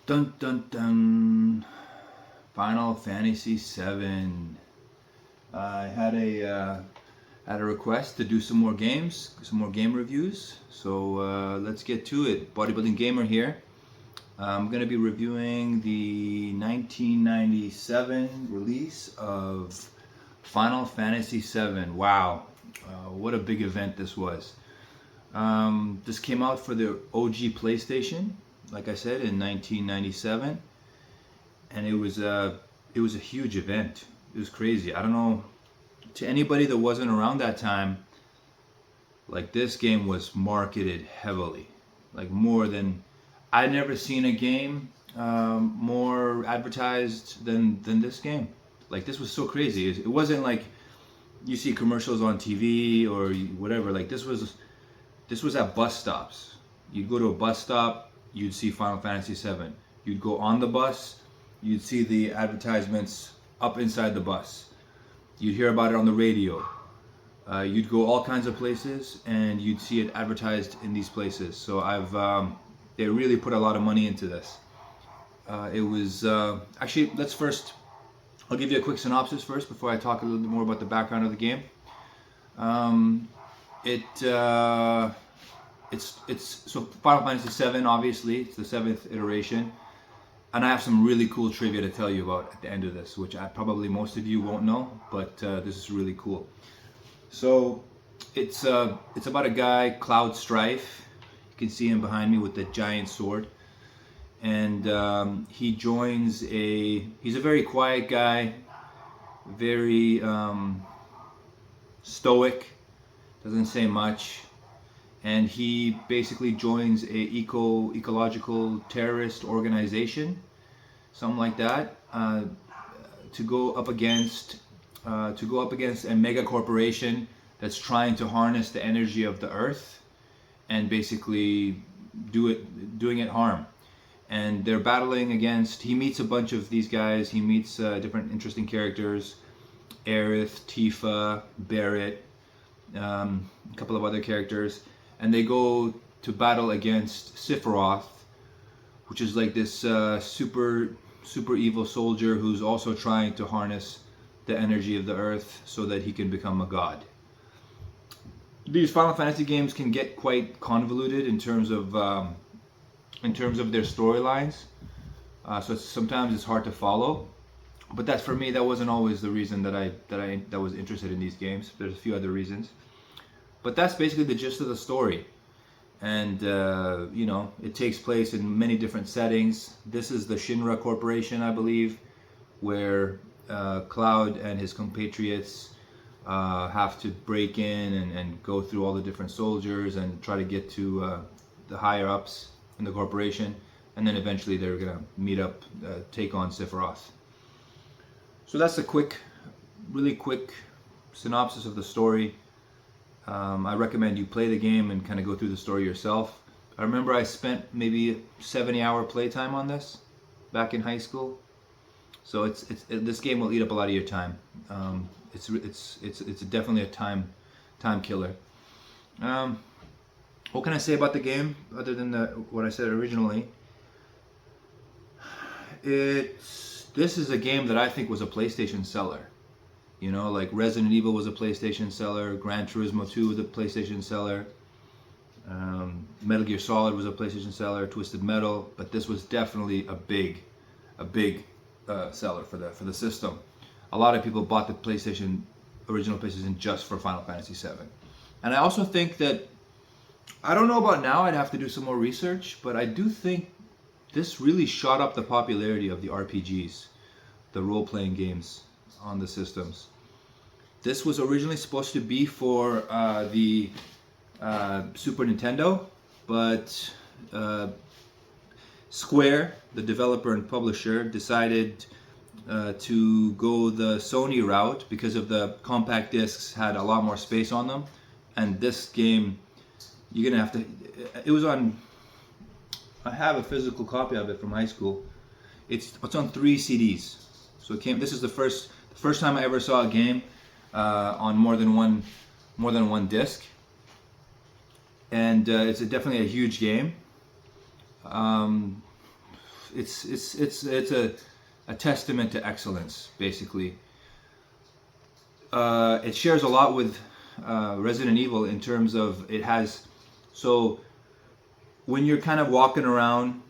Dun dun dun. Final Fantasy VII. I had a request to do some more games, some more game reviews. So let's get to it. Bodybuilding Gamer here. I'm going to be reviewing the 1997 release of Final Fantasy VII. Wow, what a big event this was. This came out for the OG PlayStation, like I said, in 1997, and it was a huge event. It was crazy. I don't know, to anybody that wasn't around that time, like, this game was marketed heavily, like more than I'd never seen a game more advertised than this game. Like, this was so crazy. It wasn't like you see commercials on TV or whatever. Like, this was at bus stops. You'd go to a bus stop, you'd see Final Fantasy VII. You'd go on the bus, you'd see the advertisements up inside the bus. You'd hear about it on the radio. You'd go all kinds of places and you'd see it advertised in these places. So they really put a lot of money into this. It was, actually, I'll give you a quick synopsis first before I talk a little bit more about the background of the game. So Final Fantasy VII, obviously, it's the 7th iteration. And I have some really cool trivia to tell you about at the end of this, which probably most of you won't know, but this is really cool. So it's about a guy, Cloud Strife. You can see him behind me with the giant sword. And he's a very quiet guy, very stoic, doesn't say much. And he basically joins a ecological terrorist organization, something like that, to go up against a mega corporation that's trying to harness the energy of the earth and basically doing it harm. And they're battling against. He meets a bunch of these guys. He meets different interesting characters: Aerith, Tifa, Barrett, a couple of other characters. And they go to battle against Sephiroth, which is like this super evil soldier who's also trying to harness the energy of the earth so that he can become a god. These Final Fantasy games can get quite convoluted in terms of their storylines, so sometimes it's hard to follow. But that's, for me, that wasn't always the reason that I was interested in these games. There's a few other reasons. But that's basically the gist of the story. And, it takes place in many different settings. This is the Shinra Corporation, I believe, where Cloud and his compatriots have to break in and go through all the different soldiers and try to get to the higher ups in the corporation. And then eventually they're going to meet up, take on Sephiroth. So that's a really quick synopsis of the story. I recommend you play the game and kind of go through the story yourself. I remember I spent maybe 70-hour playtime on this back in high school. So this game will eat up a lot of your time. It's definitely a time killer. What can I say about the game other than what I said originally? This is a game that I think was a PlayStation seller. You know, like Resident Evil was a PlayStation seller, Gran Turismo 2 was a PlayStation seller, Metal Gear Solid was a PlayStation seller, Twisted Metal, but this was definitely a big seller for the system. A lot of people bought the original PlayStation just for Final Fantasy VII. And I also think that, I don't know about now, I'd have to do some more research, but I do think this really shot up the popularity of the RPGs, the role-playing games on the systems. This was originally supposed to be for the Super Nintendo, but Square, the developer and publisher, decided to go the Sony route because of the compact discs had a lot more space on them, and this game, you're gonna have to. It was on. I have a physical copy of it from high school. It's on 3 CDs. So it came. This is the first time I ever saw a game on more than one disc, and it's definitely a huge game. it's a testament to excellence, basically. It shares a lot with Resident Evil in terms of it has, so when you're kind of walking around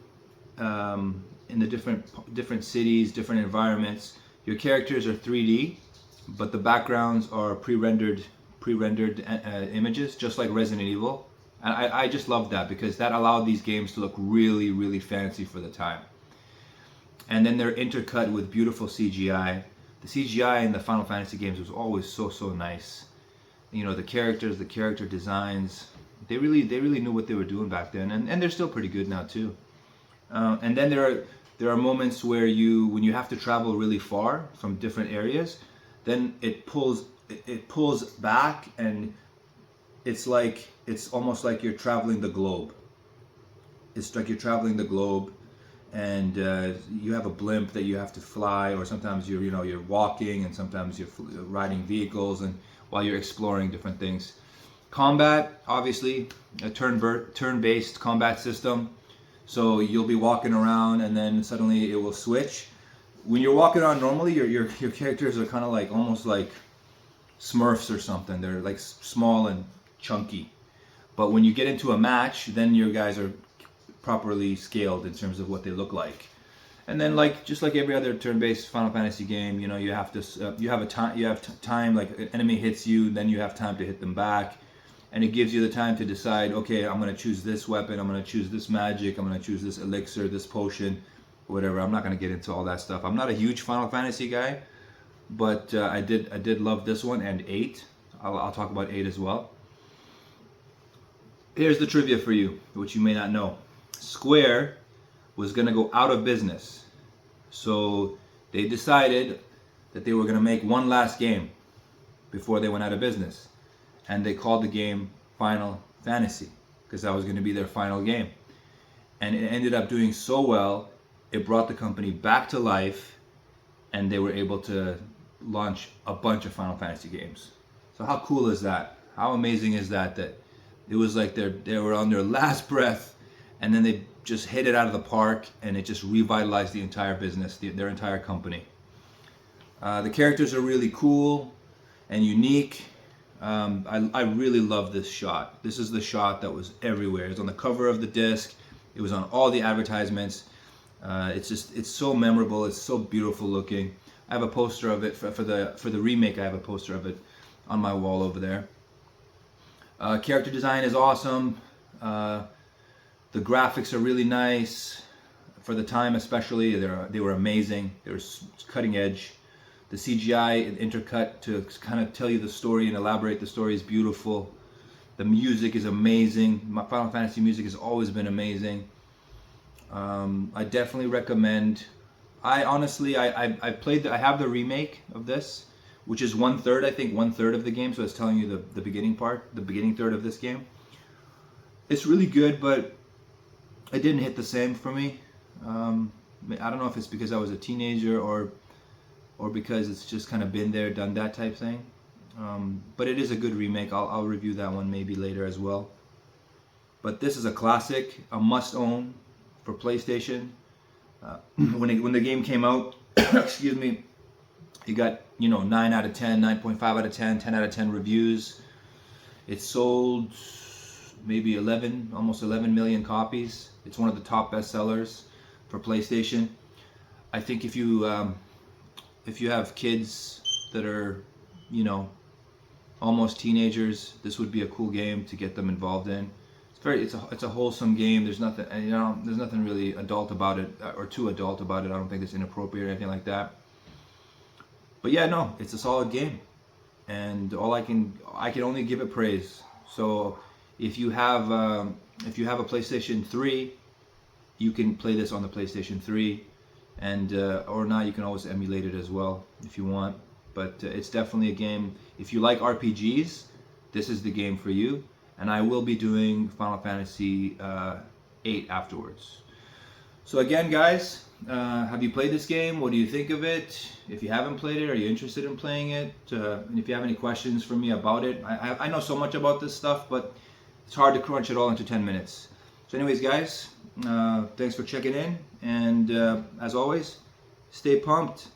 in the different cities, different environments, your characters are 3D, but the backgrounds are pre-rendered images, just like Resident Evil. And I just love that because that allowed these games to look really, really fancy for the time. And then they're intercut with beautiful CGI. The CGI in the Final Fantasy games was always so nice. You know, the characters, the character designs, they really knew what they were doing back then, and they're still pretty good now too. And then there are moments where when you have to travel really far from different areas, then it pulls back, and it's almost like you're traveling the globe. It's like you're traveling the globe, and you have a blimp that you have to fly, or sometimes you're walking, and sometimes you're riding vehicles, and while you're exploring different things. Combat, obviously, a turn-based combat system. So you'll be walking around, and then suddenly it will switch. When you're walking around normally, your characters are kind of like almost like Smurfs or something. They're like small and chunky. But when you get into a match, then your guys are properly scaled in terms of what they look like. And then, just like every other turn-based Final Fantasy game, you have to you have time. Like an enemy hits you, then you have time to hit them back, and it gives you the time to decide. Okay, I'm going to choose this weapon. I'm going to choose this magic. I'm going to choose this elixir, this potion, whatever. I'm not going to get into all that stuff. I'm not a huge Final Fantasy guy, but I did love this one and 8. I'll talk about 8 as well. Here's the trivia for you, which you may not know. Square was going to go out of business. So they decided that they were going to make one last game before they went out of business. And they called the game Final Fantasy because that was going to be their final game. And it ended up doing so well, it brought the company back to life, and they were able to launch a bunch of Final Fantasy games. So how cool is that? How amazing is that? That it was like they were on their last breath, and then they just hit it out of the park, and it just revitalized the entire business, their entire company. The characters are really cool and unique. I really love this shot. This is the shot that was everywhere. It was on the cover of the disc. It was on all the advertisements. It's so memorable. It's so beautiful looking. I have a poster of it for the remake. I have a poster of it on my wall over there. Character design is awesome. The graphics are really nice for the time, especially. They were amazing. They were cutting edge. The CGI intercut to kind of tell you the story and elaborate the story is beautiful. The music is amazing. My Final Fantasy music has always been amazing. I definitely recommend. I honestly, I have the remake of this, which is 1/3, I think 1/3 of the game. So it's telling you the beginning part, the beginning third of this game. It's really good, but it didn't hit the same for me. I don't know if it's because I was a teenager or because it's just kind of been there, done that type thing. But it is a good remake. I'll review that one maybe later as well. But this is a classic, a must-own for PlayStation. When the game came out, excuse me, it got 9 out of 10, 9.5 out of 10, 10 out of 10 reviews. It sold maybe almost 11 million copies. It's one of the top bestsellers for PlayStation. I think if you have kids that are, almost teenagers, this would be a cool game to get them involved in. It's a wholesome game. There's nothing, there's nothing really adult about it or too adult about it. I don't think it's inappropriate or anything like that. But yeah, no, it's a solid game, and I can only give it praise. So if you have a PlayStation 3, you can play this on the PlayStation 3, and or not, you can always emulate it as well if you want. But it's definitely a game. If you like RPGs, this is the game for you. And I will be doing Final Fantasy 8 afterwards. So again, guys, have you played this game? What do you think of it? If you haven't played it, are you interested in playing it? And if you have any questions for me about it, I know so much about this stuff, but it's hard to crunch it all into 10 minutes. So anyways, guys, Thanks for checking in, and as always, stay pumped.